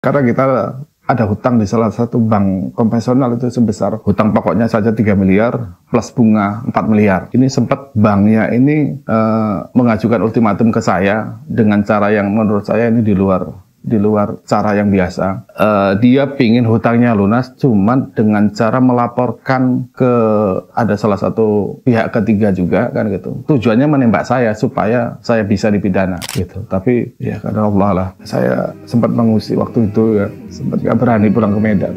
Karena kita ada hutang di salah satu bank konvensional itu sebesar hutang pokoknya saja 3 miliar plus bunga 4 miliar. Ini sempat banknya ini mengajukan ultimatum ke saya dengan cara yang menurut saya ini di luar cara yang biasa. Dia pingin hutangnya lunas cuman dengan cara melaporkan ke ada salah satu pihak ketiga juga kan gitu. Tujuannya menembak saya supaya saya bisa dipidana gitu. Tapi ya karena Allah lah, saya sempat mengungsi waktu itu ya, sempat gak berani pulang ke Medan.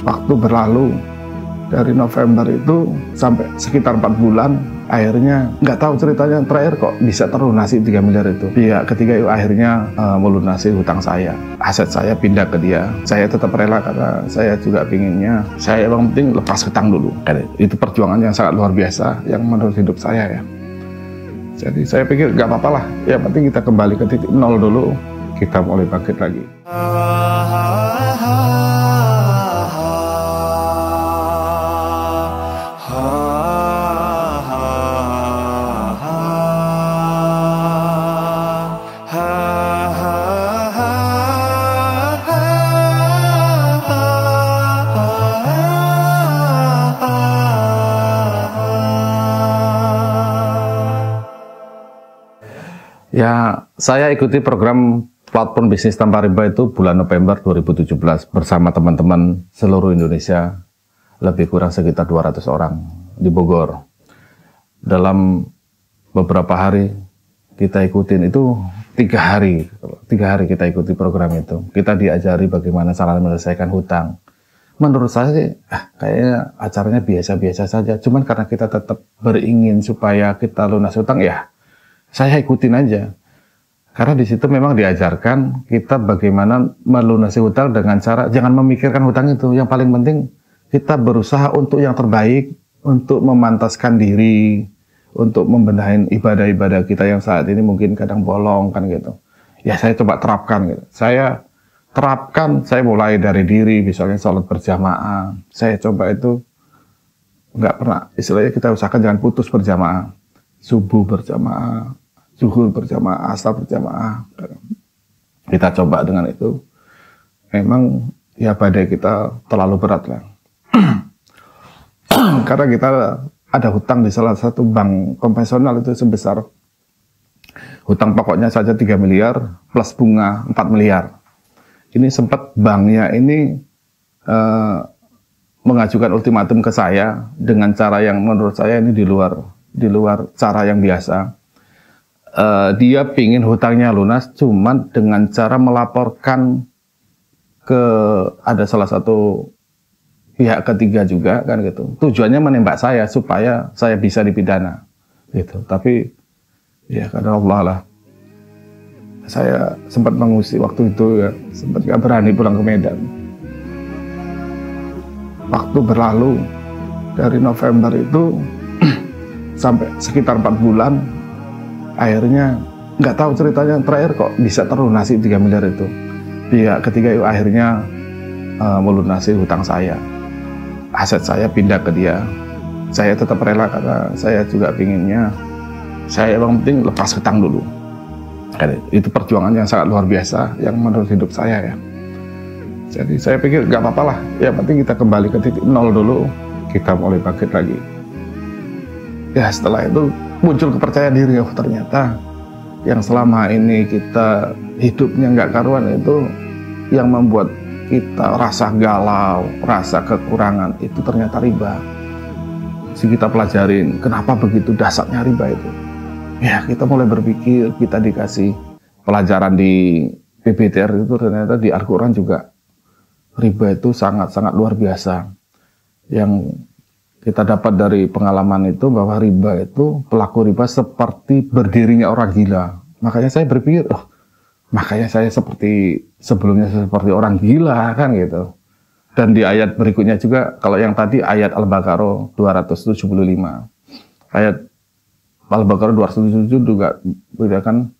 Waktu berlalu dari November itu sampai sekitar 4 bulan, akhirnya nggak tahu ceritanya terakhir kok bisa terlunasi 3 miliar itu. Pihak ketiga itu akhirnya melunasi hutang saya. Aset saya pindah ke dia. Saya tetap rela karena saya juga pinginnya, saya yang penting lepas hutang dulu. Itu perjuangan yang sangat luar biasa yang menurut hidup saya ya. Jadi saya pikir nggak apa-apa lah. Yang penting kita kembali ke titik nol dulu. Kita mulai bangkit lagi. Ya, saya ikuti program platform bisnis tanpa riba itu bulan November 2017 bersama teman-teman seluruh Indonesia, lebih kurang sekitar 200 orang di Bogor. Dalam beberapa hari kita ikutin itu 3 hari kita ikuti program itu. Kita diajari bagaimana cara menyelesaikan hutang. Menurut saya sih, kayaknya acaranya biasa-biasa saja. Cuman karena kita tetap beringin supaya kita lunas hutang, ya saya ikutin aja. Karena di situ memang diajarkan kita bagaimana melunasi hutang dengan cara jangan memikirkan hutang itu. Yang paling penting kita berusaha untuk yang terbaik, untuk memantaskan diri, untuk membenahi ibadah-ibadah kita yang saat ini mungkin kadang bolong kan gitu. Ya saya coba terapkan gitu. Saya terapkan, saya mulai dari diri, misalnya sholat berjamaah. Saya coba itu nggak pernah, istilahnya kita usahakan jangan putus berjamaah. Subuh berjamaah, zuhur berjamaah, asar berjamaah. Kita coba dengan itu. Memang ya badai kita terlalu berat lah. Karena kita ada hutang di salah satu bank konvensional itu sebesar hutang pokoknya saja 3 miliar plus bunga 4 miliar. Ini sempat banknya ini mengajukan ultimatum ke saya dengan cara yang menurut saya ini di luar cara yang biasa. Dia pingin hutangnya lunas cuman dengan cara melaporkan ke ada salah satu pihak ketiga juga kan gitu. Tujuannya menembak saya supaya saya bisa dipidana gitu. Tapi ya karena Allah lah, saya sempat mengungsi waktu itu ya, sempat gak berani pulang ke Medan. Waktu berlalu dari November itu sampai sekitar 4 bulan, akhirnya nggak tahu ceritanya terakhir kok bisa terlunasi 3 miliar itu. Pihak ketiga itu akhirnya melunasi hutang saya. Aset saya pindah ke dia. Saya tetap rela karena saya juga pinginnya, saya yang penting lepas hutang dulu. Itu perjuangan yang sangat luar biasa yang menurut hidup saya ya. Jadi saya pikir nggak apa-apa lah. Yang penting kita kembali ke titik nol dulu. Kita mulai bangkit lagi. Ya setelah itu muncul kepercayaan diri, oh ternyata yang selama ini kita hidupnya nggak karuan itu yang membuat kita rasa galau, rasa kekurangan itu ternyata riba. Jadi kita pelajarin kenapa begitu dasarnya riba itu. Ya kita mulai berpikir, kita dikasih pelajaran di PBTR itu ternyata di Al-Quran juga riba itu sangat-sangat luar biasa. Yang kita dapat dari pengalaman itu bahwa riba itu, pelaku riba seperti berdirinya orang gila. Makanya saya berpikir, makanya saya seperti sebelumnya seperti orang gila kan gitu. Dan di ayat berikutnya juga, kalau yang tadi ayat Al-Baqarah 275. Ayat Al-Baqarah 277 juga bedakan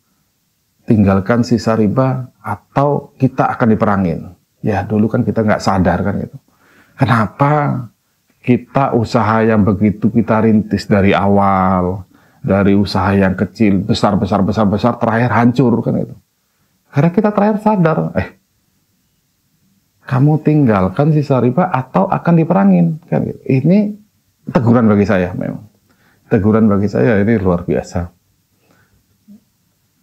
tinggalkan sisa riba atau kita akan diperangin. Ya dulu kan kita nggak sadar kan gitu. Kenapa kita usaha yang begitu kita rintis dari awal, dari usaha yang kecil, besar, terakhir hancur kan itu. Karena kita terakhir sadar, kamu tinggalkan sisa riba atau akan diperangin. Kan? Ini teguran bagi saya memang. Teguran bagi saya ini luar biasa.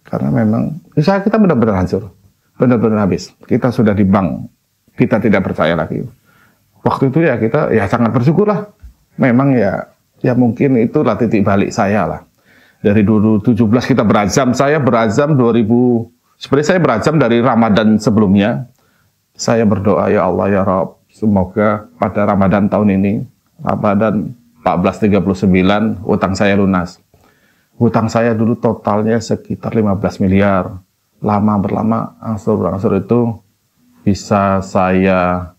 Karena memang usaha kita benar-benar hancur. Benar-benar habis. Kita sudah di bank. Kita tidak percaya lagi. Waktu itu ya kita ya sangat bersyukur lah. Memang ya mungkin itulah titik balik saya lah. Dari 2017 kita berazam. Saya berazam 2000. Sebenarnya saya berazam dari Ramadan sebelumnya. Saya berdoa, ya Allah ya Rabb, semoga pada Ramadan tahun ini, Ramadan 1439, utang saya lunas. Utang saya dulu totalnya sekitar 15 miliar. Lama berlama, angsur-angsur itu bisa saya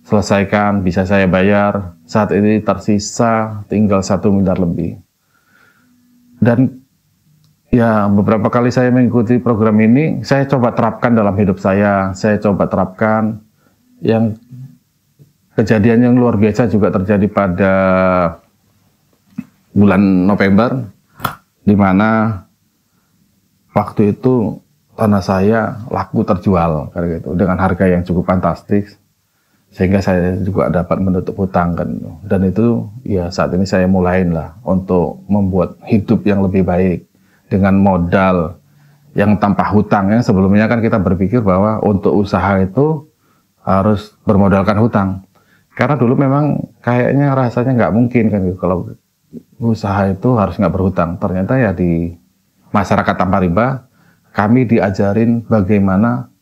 selesaikan, bisa saya bayar. Saat ini tersisa tinggal 1 miliar lebih. Dan ya beberapa kali saya mengikuti program ini, saya coba terapkan dalam hidup saya coba terapkan. Yang kejadian yang luar biasa juga terjadi pada bulan November, di mana waktu itu tanah saya laku terjual kayak gitu, dengan harga yang cukup fantastis, sehingga saya juga dapat menutup hutang kan. Dan itu ya saat ini saya mulain lah untuk membuat hidup yang lebih baik dengan modal yang tanpa hutang. Ya, sebelumnya kan kita berpikir bahwa untuk usaha itu harus bermodalkan hutang. Karena dulu memang kayaknya rasanya nggak mungkin kan gitu, kalau usaha itu harus nggak berhutang. Ternyata ya di masyarakat tanpa riba, kami diajarin bagaimana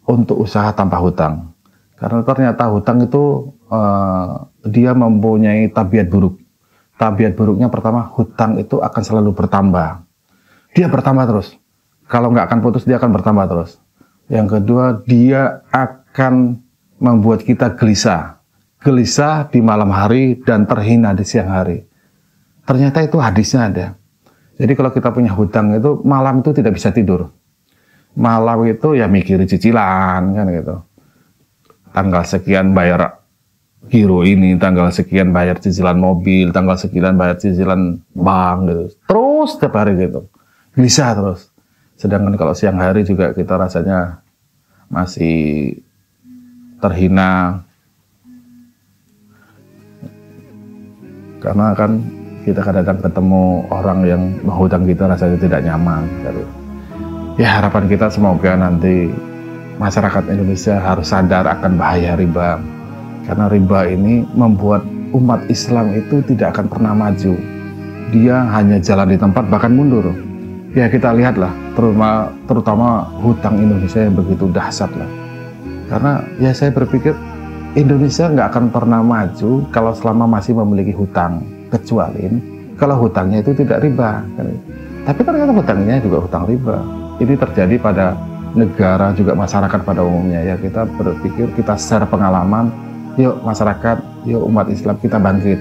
untuk usaha tanpa hutang. Karena ternyata hutang itu dia mempunyai tabiat buruk. Tabiat buruknya pertama, hutang itu akan selalu bertambah. Dia bertambah terus. Kalau nggak akan putus, dia akan bertambah terus. Yang kedua, dia akan membuat kita gelisah. Gelisah di malam hari dan terhina di siang hari. Ternyata itu hadisnya ada. Jadi kalau kita punya hutang itu, malam itu tidak bisa tidur. Malam itu ya mikirin cicilan kan gitu. Tanggal sekian bayar giro ini, tanggal sekian bayar cicilan mobil, tanggal sekian bayar cicilan bank gitu. Terus setiap hari gitu. Gelisah terus. Sedangkan kalau siang hari juga kita rasanya masih terhina. Karena kan kita kadang-kadang ketemu orang yang menghutang kita rasanya tidak nyaman. Ya harapan kita semoga nanti masyarakat Indonesia harus sadar akan bahaya riba. Karena riba ini membuat umat Islam itu tidak akan pernah maju. Dia hanya jalan di tempat bahkan mundur. Ya kita lihatlah, terutama hutang Indonesia yang begitu dahsyat lah. Karena ya saya berpikir Indonesia nggak akan pernah maju kalau selama masih memiliki hutang, kecuali kalau hutangnya itu tidak riba. Tapi ternyata hutangnya juga hutang riba. Ini terjadi pada negara juga masyarakat pada umumnya. Ya kita berpikir, kita share pengalaman. Yuk masyarakat, yuk umat Islam kita bangkit,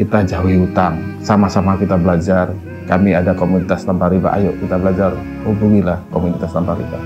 kita jauhi hutang, sama-sama kita belajar. Kami ada komunitas tanpa riba, ayo kita belajar, hubungilah komunitas tanpa riba.